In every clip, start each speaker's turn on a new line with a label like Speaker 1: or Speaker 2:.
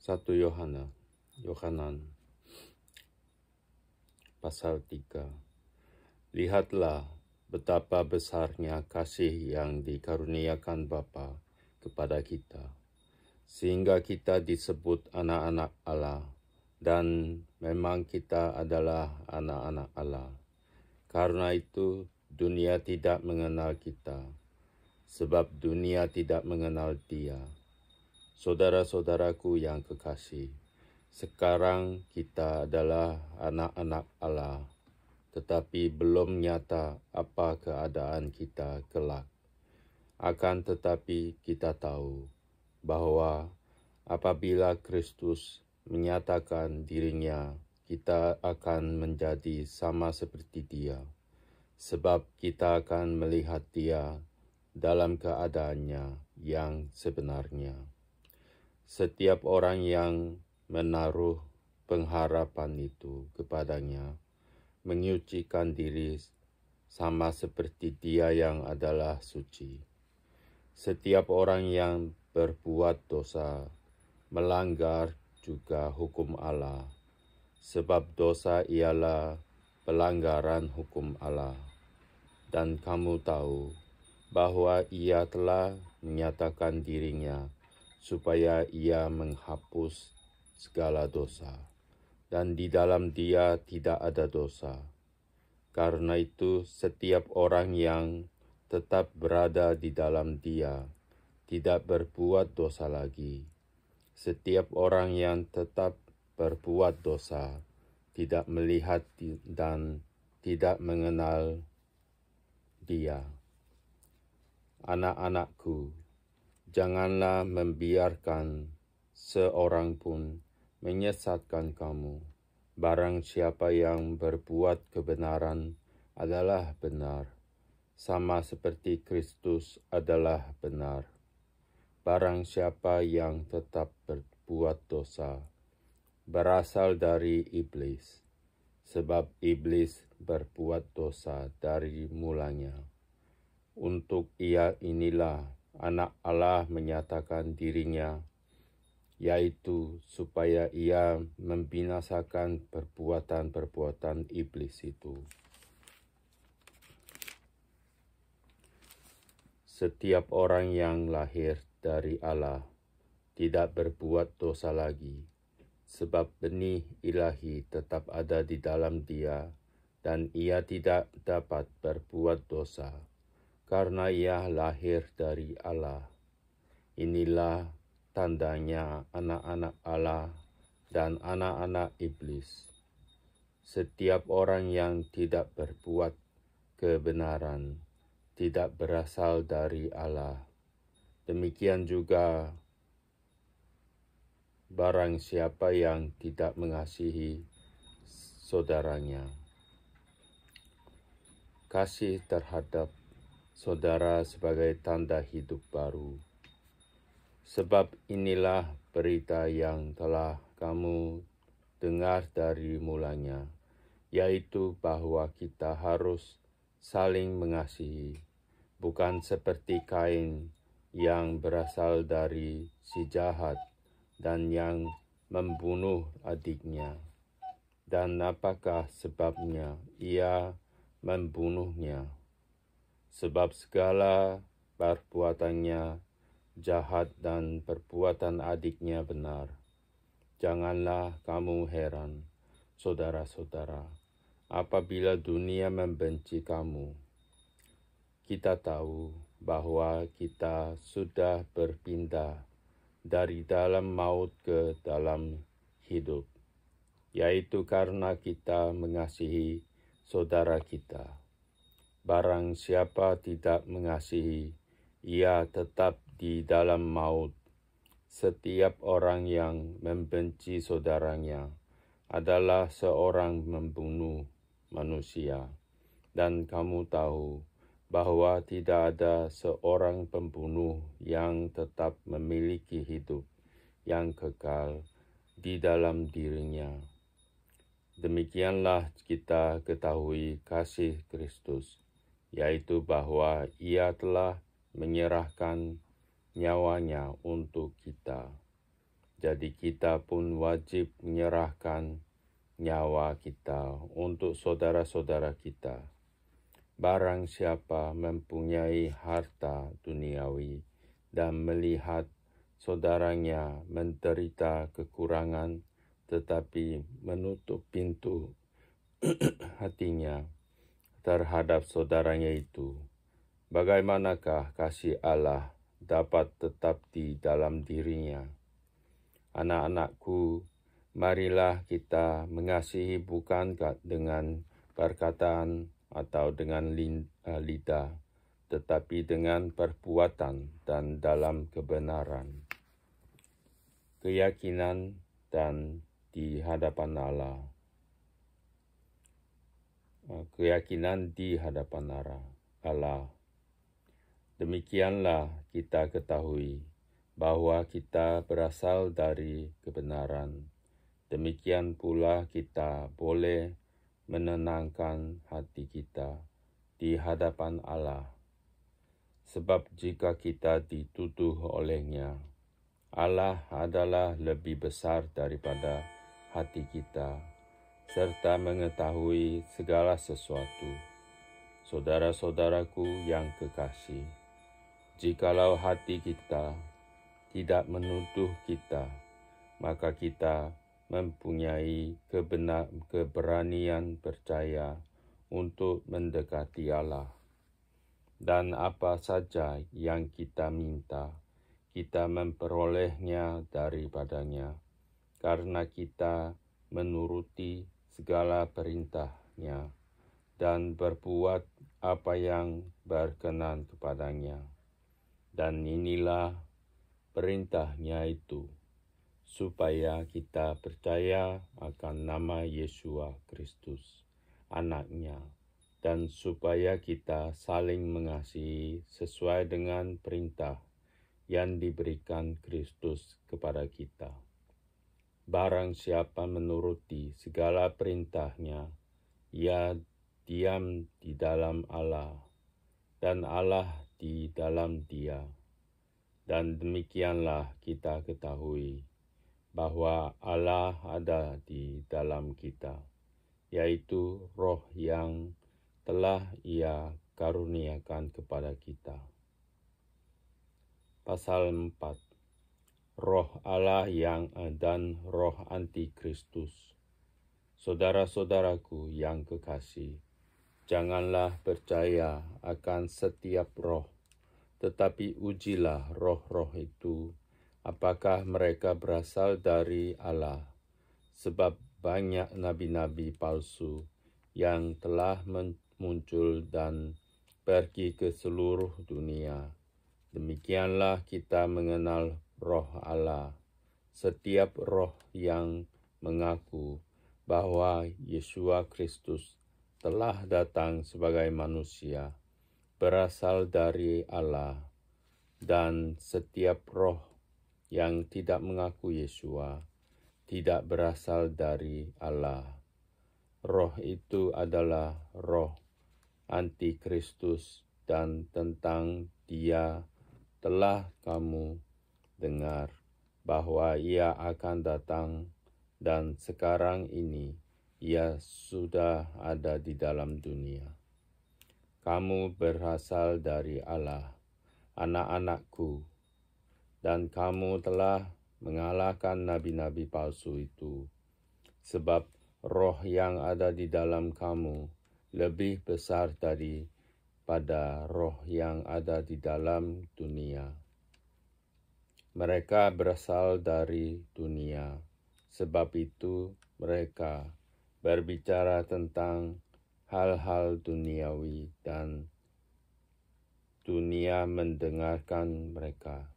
Speaker 1: 1 Yohanan pasal 3. Lihatlah betapa besarnya kasih yang dikaruniakan Bapa kepada kita, sehingga kita disebut anak-anak Allah, dan memang kita adalah anak-anak Allah. Karena itu dunia tidak mengenal kita, sebab dunia tidak mengenal Dia. Saudara-saudaraku yang kekasih, sekarang kita adalah anak-anak Allah, tetapi belum nyata apa keadaan kita kelak. Akan tetapi kita tahu bahwa apabila Kristus menyatakan dirinya, kita akan menjadi sama seperti Dia, sebab kita akan melihat Dia dalam keadaannya yang sebenarnya. Setiap orang yang menaruh pengharapan itu kepadanya menyucikan diri sama seperti Dia yang adalah suci. Setiap orang yang berbuat dosa melanggar juga hukum Allah, sebab dosa ialah pelanggaran hukum Allah. Dan kamu tahu bahwa Ia telah menyatakan dirinya supaya Ia menghapus segala dosa, dan di dalam Dia tidak ada dosa. Karena itu setiap orang yang tetap berada di dalam Dia tidak berbuat dosa lagi. Setiap orang yang tetap berbuat dosa tidak melihat dan tidak mengenal Dia. Anak-anakku, janganlah membiarkan seorang pun menyesatkan kamu. Barang siapa yang berbuat kebenaran adalah benar, sama seperti Kristus adalah benar. Barang siapa yang tetap berbuat dosa berasal dari iblis, sebab iblis berbuat dosa dari mulanya. Untuk Ia inilah Anak Allah menyatakan dirinya, yaitu supaya Ia membinasakan perbuatan-perbuatan iblis itu. Setiap orang yang lahir dari Allah tidak berbuat dosa lagi, sebab benih ilahi tetap ada di dalam Dia, dan Ia tidak dapat berbuat dosa, karena Ia lahir dari Allah. Inilah tandanya anak-anak Allah dan anak-anak iblis. Setiap orang yang tidak berbuat kebenaran tidak berasal dari Allah. Demikian juga barang siapa yang tidak mengasihi saudaranya. Kasih terhadap saudara sebagai tanda hidup baru. Sebab inilah berita yang telah kamu dengar dari mulanya, yaitu bahwa kita harus saling mengasihi, bukan seperti Kain yang berasal dari si jahat dan yang membunuh adiknya. Dan apakah sebabnya ia membunuhnya? Sebab segala perbuatannya jahat dan perbuatan adiknya benar. Janganlah kamu heran, saudara-saudara, apabila dunia membenci kamu. Kita tahu bahwa kita sudah berpindah dari dalam maut ke dalam hidup, yaitu karena kita mengasihi saudara kita. Barang siapa tidak mengasihi, ia tetap di dalam maut. Setiap orang yang membenci saudaranya adalah seorang membunuh manusia. Dan kamu tahu bahwa tidak ada seorang pembunuh yang tetap memiliki hidup yang kekal di dalam dirinya. Demikianlah kita ketahui kasih Kristus, yaitu bahwa Ia telah menyerahkan nyawanya untuk kita. Jadi kita pun wajib menyerahkan nyawa kita untuk saudara-saudara kita. Barang siapa mempunyai harta duniawi dan melihat saudaranya menderita kekurangan, tetapi menutup pintu hatinya terhadap saudaranya itu, bagaimanakah kasih Allah dapat tetap di dalam dirinya? Anak-anakku, marilah kita mengasihi bukan dengan perkataan atau dengan lidah, tetapi dengan perbuatan dan dalam kebenaran. Keyakinan dan di hadapan Allah. Keyakinan di hadapan Allah. Demikianlah kita ketahui bahwa kita berasal dari kebenaran. Demikian pula kita boleh menenangkan hati kita di hadapan Allah. Sebab jika kita dituduh olehnya, Allah adalah lebih besar daripada hati kita, serta mengetahui segala sesuatu. Saudara-saudaraku yang kekasih, jikalau hati kita tidak menuduh kita, maka kita mempunyai keberanian percaya untuk mendekati Allah. Dan apa saja yang kita minta, kita memperolehnya daripadanya, karena kita menuruti segala perintahnya dan berbuat apa yang berkenan kepadanya. Dan inilah perintahnya itu, supaya kita percaya akan nama Yesus Kristus, Anaknya, dan supaya kita saling mengasihi sesuai dengan perintah yang diberikan Kristus kepada kita. Barang siapa menuruti segala perintahnya, ia diam di dalam Allah, dan Allah di dalam dia. Dan demikianlah kita ketahui bahwa Allah ada di dalam kita, yaitu Roh yang telah Ia karuniakan kepada kita. Pasal 4. Roh Allah yang dan roh antikristus. Saudara-saudaraku yang kekasih, janganlah percaya akan setiap roh, tetapi ujilah roh-roh itu, apakah mereka berasal dari Allah. Sebab banyak nabi-nabi palsu yang telah muncul dan pergi ke seluruh dunia. Demikianlah kita mengenal roh Allah. Setiap roh yang mengaku bahwa Yesus Kristus telah datang sebagai manusia berasal dari Allah, dan setiap roh yang tidak mengaku Yesus tidak berasal dari Allah. Roh itu adalah roh antikristus, dan tentang dia telah kamu dengar bahwa ia akan datang, dan sekarang ini ia sudah ada di dalam dunia. Kamu berasal dari Allah, anak-anakku, dan kamu telah mengalahkan nabi-nabi palsu itu, sebab roh yang ada di dalam kamu lebih besar daripada roh yang ada di dalam dunia. Mereka berasal dari dunia, sebab itu mereka berbicara tentang hal-hal duniawi, dan dunia mendengarkan mereka.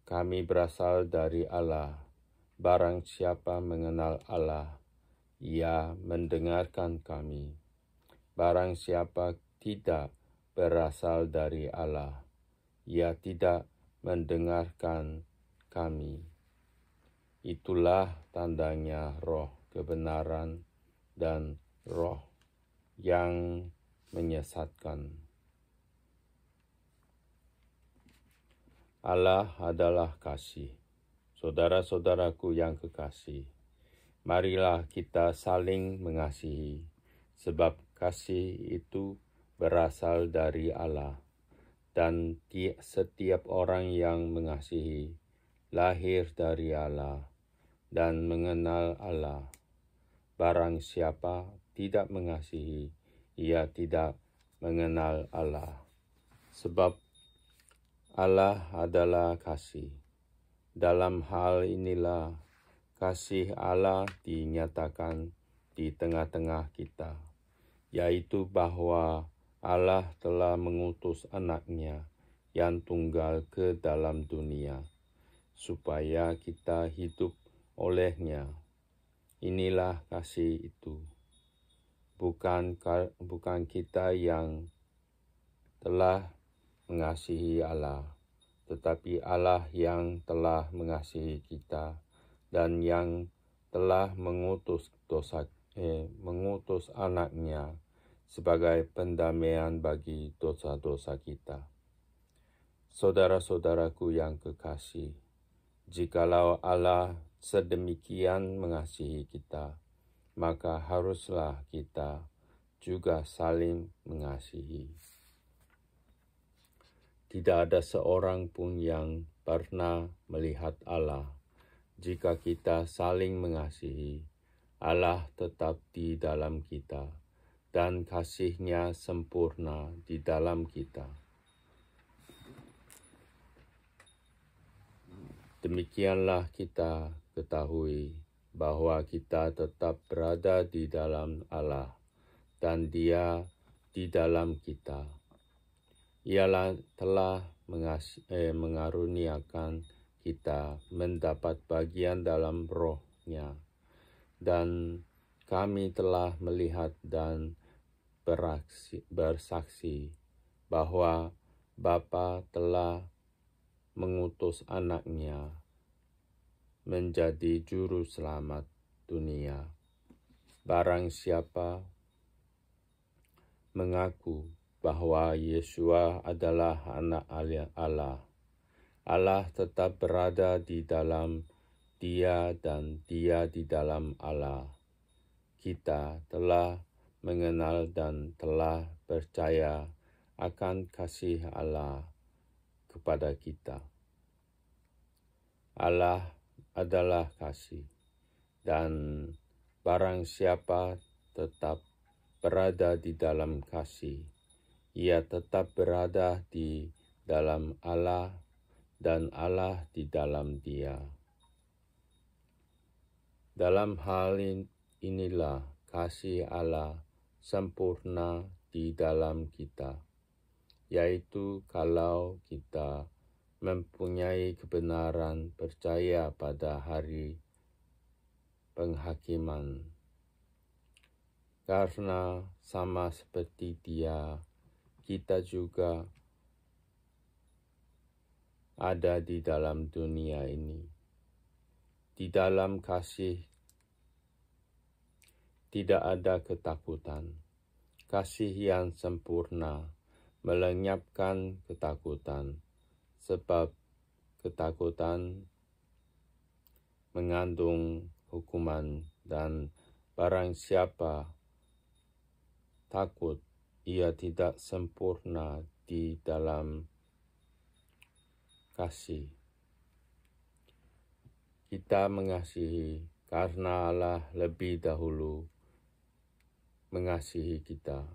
Speaker 1: Kami berasal dari Allah. Barang siapa mengenal Allah, ia mendengarkan kami. Barang siapa tidak berasal dari Allah, ia tidak mendengarkan kami. Itulah tandanya roh kebenaran dan roh yang menyesatkan. Allah adalah kasih. Saudara-saudaraku yang kekasih, marilah kita saling mengasihi, sebab kasih itu berasal dari Allah, dan setiap orang yang mengasihi lahir dari Allah dan mengenal Allah. Barang siapa tidak mengasihi, ia tidak mengenal Allah, sebab Allah adalah kasih. Dalam hal inilah kasih Allah dinyatakan di tengah-tengah kita, yaitu bahwa Allah telah mengutus anaknya yang tunggal ke dalam dunia, supaya kita hidup olehnya. Inilah kasih itu. Bukan kita yang telah mengasihi Allah, tetapi Allah yang telah mengasihi kita dan yang telah mengutus anaknya sebagai pendamaian bagi dosa-dosa kita. Saudara-saudaraku yang kekasih, jikalau Allah sedemikian mengasihi kita, maka haruslah kita juga saling mengasihi. Tidak ada seorang pun yang pernah melihat Allah. Jika kita saling mengasihi, Allah tetap di dalam kita, dan kasih-Nya sempurna di dalam kita. Demikianlah kita ketahui bahwa kita tetap berada di dalam Allah, dan Dia di dalam kita. Ialah telah mengaruniakan kita mendapat bagian dalam Roh-Nya, dan kami telah melihat dan bersaksi bahwa Bapa telah mengutus anaknya menjadi juru selamat dunia. Barang siapa mengaku bahwa Yesua adalah anak Allah, Allah tetap berada di dalam Dia dan Dia di dalam Allah. Kita telah mengenal dan telah percaya akan kasih Allah kepada kita. Allah adalah kasih, dan barang siapa tetap berada di dalam kasih, ia tetap berada di dalam Allah dan Allah di dalam Dia. Dalam hal inilah kasih Allah sempurna di dalam kita, yaitu kalau kita mempunyai kebenaran percaya pada hari penghakiman. Karena sama seperti Dia, kita juga ada di dalam dunia ini. Di dalam kasih tidak ada ketakutan. Kasih yang sempurna melenyapkan ketakutan, sebab ketakutan mengandung hukuman, dan barang siapa takut, ia tidak sempurna di dalam kasih. Kita mengasihi karena Allah lebih dahulu mengasihi kita.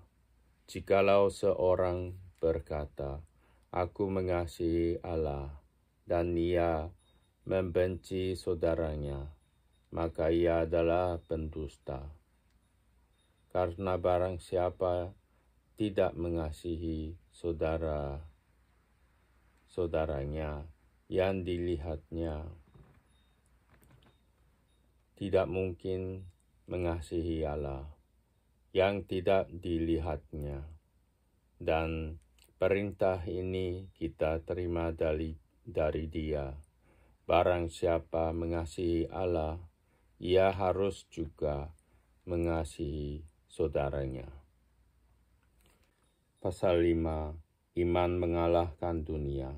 Speaker 1: Jikalau seorang berkata, "Aku mengasihi Allah," dan ia membenci saudaranya, maka ia adalah pendusta. Karena barang siapa tidak mengasihi saudaranya yang dilihatnya, tidak mungkin mengasihi Allah yang tidak dilihatnya. Dan perintah ini kita terima dari Dia. Barang siapa mengasihi Allah, ia harus juga mengasihi saudaranya. Pasal 5, iman mengalahkan dunia.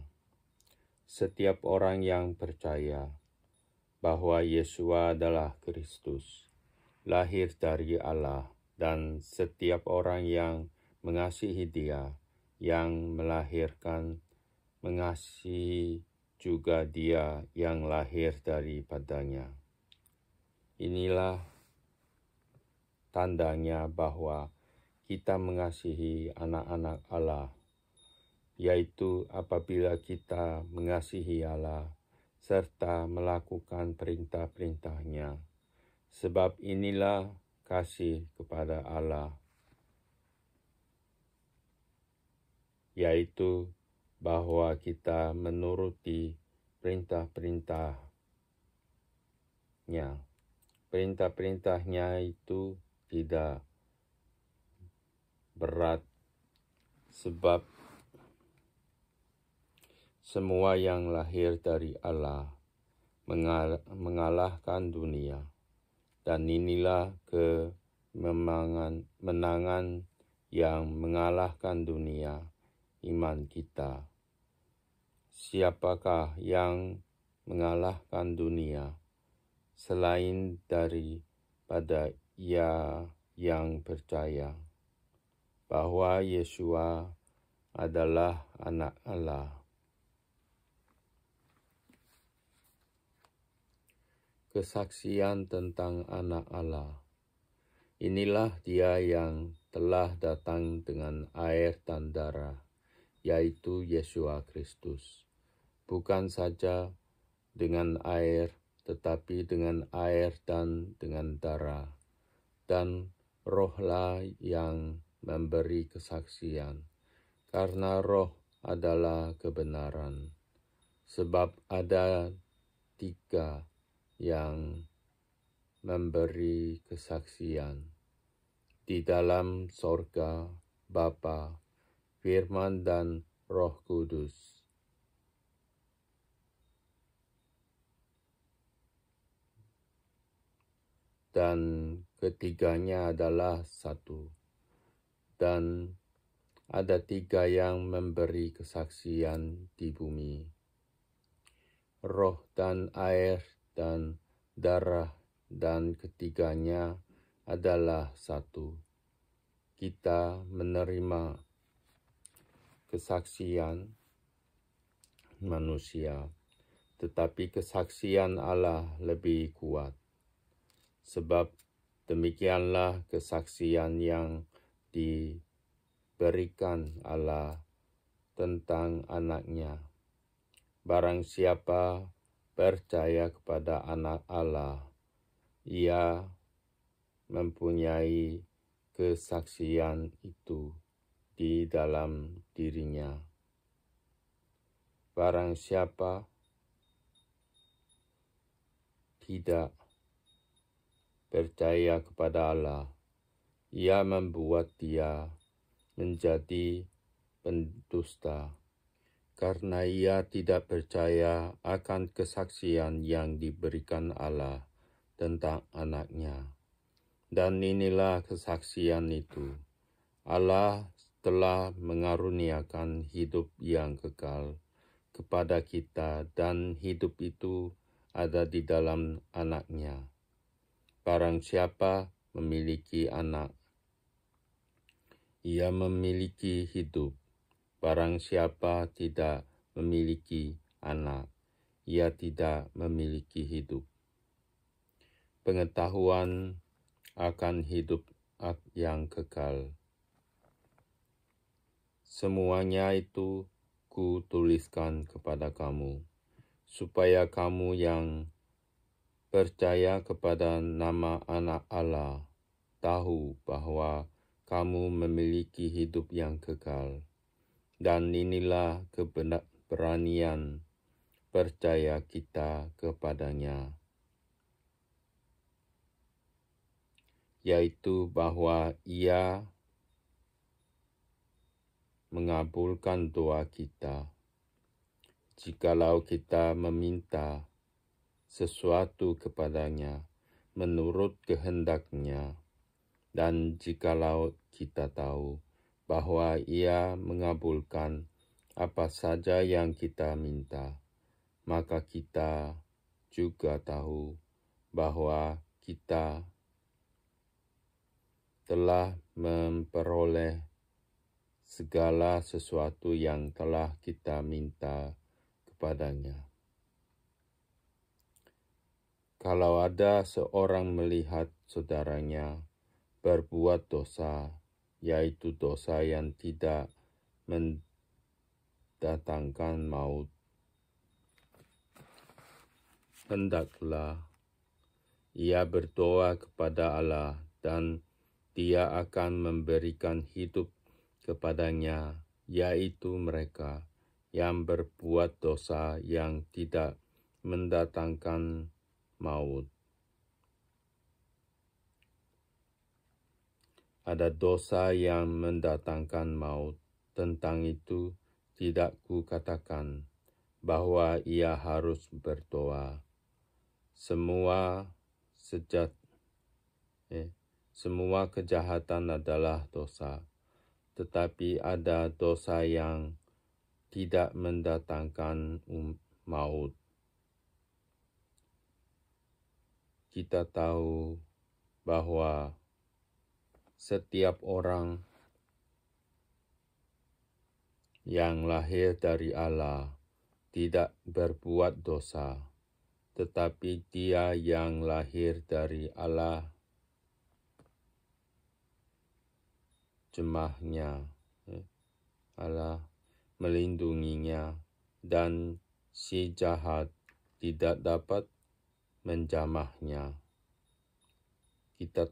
Speaker 1: setiap orang yang percaya bahwa Yesua adalah Kristus, lahir dari Allah, dan setiap orang yang mengasihi Dia, yang melahirkan, mengasihi juga Dia yang lahir daripadanya. Inilah tandanya bahwa kita mengasihi anak-anak Allah, yaitu apabila kita mengasihi Allah serta melakukan perintah-perintahnya. Sebab inilah kasih kepada Allah, yaitu bahwa kita menuruti perintah-perintahnya. Perintah-perintahnya itu tidak berat, sebab semua yang lahir dari Allah mengalahkan dunia. Dan inilah kemenangan yang mengalahkan dunia, iman kita. Siapakah yang mengalahkan dunia selain daripada Ia yang percaya bahwa Yesua adalah Anak Allah. Kesaksian tentang Anak Allah. Inilah Dia yang telah datang dengan air dan darah, yaitu Yesua Kristus. Bukan saja dengan air, tetapi dengan air dan dengan darah. Dan Rohlah yang memberi kesaksian, karena Roh adalah kebenaran. Sebab ada 3 yang memberi kesaksian di dalam sorga, Bapa, Firman, dan Roh Kudus. Dan ketiganya adalah satu. Dan ada 3 yang memberi kesaksian di bumi, roh dan air dan darah, dan ketiganya adalah satu. Kita menerima kesaksian manusia, tetapi kesaksian Allah lebih kuat. Sebab demikianlah kesaksian yang diberikan Allah tentang Anak-Nya. Barang siapa percaya kepada Anak Allah, ia mempunyai kesaksian itu di dalam dirinya. Barang siapa tidak percaya kepada Allah, ia membuat dia menjadi pendusta, karena ia tidak percaya akan kesaksian yang diberikan Allah tentang Anak-Nya. Dan inilah kesaksian itu, Allah telah mengaruniakan hidup yang kekal kepada kita, dan hidup itu ada di dalam Anak-Nya. Barang siapa memiliki Anak, ia memiliki hidup. Barang siapa tidak memiliki Anak, ia tidak memiliki hidup. Pengetahuan akan hidup yang kekal. Semuanya itu kutuliskan kepada kamu, supaya kamu yang percaya kepada nama Anak Allah tahu bahwa kamu memiliki hidup yang kekal. Dan inilah keberanian percaya kita kepadanya, yaitu bahwa Ia mengabulkan doa kita, jikalau kita meminta sesuatu kepadanya menurut kehendak-Nya, dan jikalau kita tahu bahwa Ia mengabulkan apa saja yang kita minta maka kita juga tahu bahwa kita telah memperoleh segala sesuatu yang telah kita minta kepadanya. Kalau ada seorang melihat saudaranya berbuat dosa, yaitu dosa yang tidak mendatangkan maut, hendaklah ia berdoa kepada Allah dan Dia akan memberikan hidup kepadanya, yaitu mereka yang berbuat dosa yang tidak mendatangkan maut. Ada dosa yang mendatangkan maut, tentang itu tidak kukatakan bahwa ia harus berdoa. Semua kejahatan adalah dosa, tetapi ada dosa yang tidak mendatangkan maut. Kita tahu bahwa setiap orang yang lahir dari Allah tidak berbuat dosa, tetapi dia yang lahir dari Allah, jemaahnya, Allah melindunginya, dan si jahat tidak dapat menjamahnya. Kita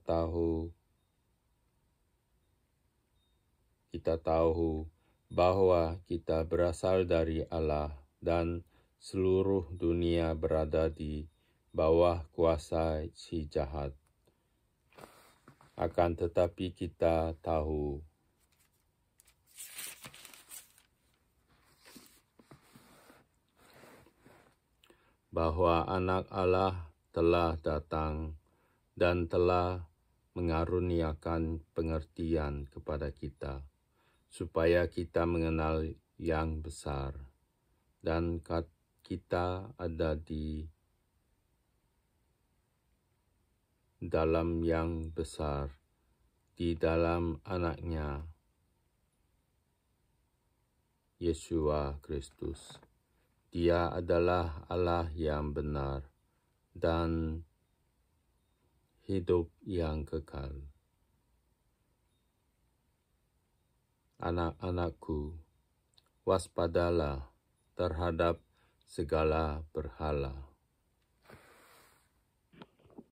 Speaker 1: tahu bahwa kita berasal dari Allah dan seluruh dunia berada di bawah kuasa si jahat. Akan tetapi kita tahu bahwa Anak Allah telah datang dan telah mengaruniakan pengertian kepada kita, supaya kita mengenal yang besar, dan kita ada di dalam yang besar, di dalam Anaknya, Yesus Kristus. Dia adalah Allah yang benar dan hidup yang kekal. Anak-anakku, waspadalah terhadap segala berhala.